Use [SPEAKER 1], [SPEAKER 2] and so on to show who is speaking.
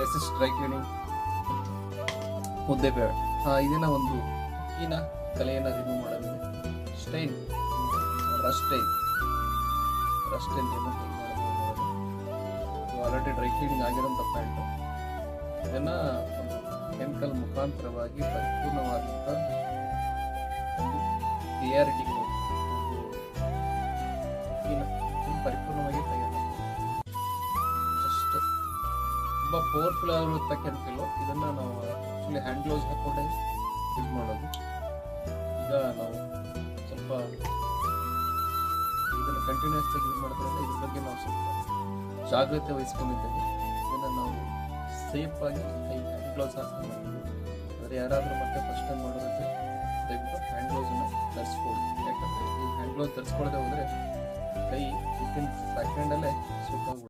[SPEAKER 1] Assist dry cleaning ಮುದ್ದೆ ಬೇಡ. ಇದನ್ನ ಒಂದು ಕಲೆಯನ್ನು ರಿಮೂವ್ ಮಾಡಲಿದೆ. ಸ್ಟೈನ್ ರಸ್ಟ್ ಏನು ಆಲ್ರೆಡಿ ಡ್ರೈ ಕ್ಲೀನಿಂಗ್ ಆಗಿರೋಂಥ ಪ್ಯಾಂಟು. ಇದನ್ನು ಒಂದು ಕೆಮಿಕಲ್ ಮುಖಾಂತರವಾಗಿ ಪರಿಪೂರ್ಣವಾದಂಥ ಒಂದು ಕ್ಲಿಯಾರಿಟಿಗೆ ಪರಿಪೂರ್ಣವಾಗಿ ತೆಗೆದ ಜಸ್ಟ್ ತುಂಬ ಪವರ್ಫುಲ್ ಆಗಿರುವಂಥ ಕೆಮಿಕಲ್ಲು. ಇದನ್ನು ನಾವು ಆ್ಯಕ್ಚುಲಿ ಹ್ಯಾಂಡ್ ಗ್ಲೌಸ್ ಹಾಕ್ಕೊಂಡೆ ಯೂಸ್ ಮಾಡೋದು. ಈಗ ನಾವು ಸ್ವಲ್ಪ ಇದನ್ನು ಕಂಟಿನ್ಯೂಸ್ ಆಗಿ ಯೂಸ್ ಮಾಡೋದ್ರಿಂದ ಇದ್ರ ಬಗ್ಗೆ ನಾವು ಸ್ವಲ್ಪ ಜಾಗ್ರತೆ ವಹಿಸ್ಕೊಂಡಿದ್ದೇವೆ. ಇದನ್ನು ನಾವು ಸೇಫಾಗಿ ಹ್ಯಾಂಡ್ ಗ್ಲೌಸ್ ಹಾಕ್ಕೊಂಡು ಮಾಡ್ತೀವಿ. ಆದರೆ ಯಾರಾದರೂ ಮತ್ತೆ ಫಸ್ಟ್ ಟೈಮ್ ಮಾಡೋದಕ್ಕೆ ದಯವಿಟ್ಟು ಹ್ಯಾಂಡ್ ಗ್ಲೌಸನ್ನು ಧರಿಸ್ಕೊಳ್ಳಿ. ಯಾಕಂದರೆ ಈ ಹ್ಯಾಂಡ್ ಗ್ಲೌಸ್ ಧರಿಸ್ಕೊಳ್ಳದೆ ಹೋದರೆ ಕೈ ವಿತಿನ್ ಸೆಕೆಂಡಲ್ಲೇ ಸುಟ್ಟಾಗ್ಬಿಡುತ್ತೆ.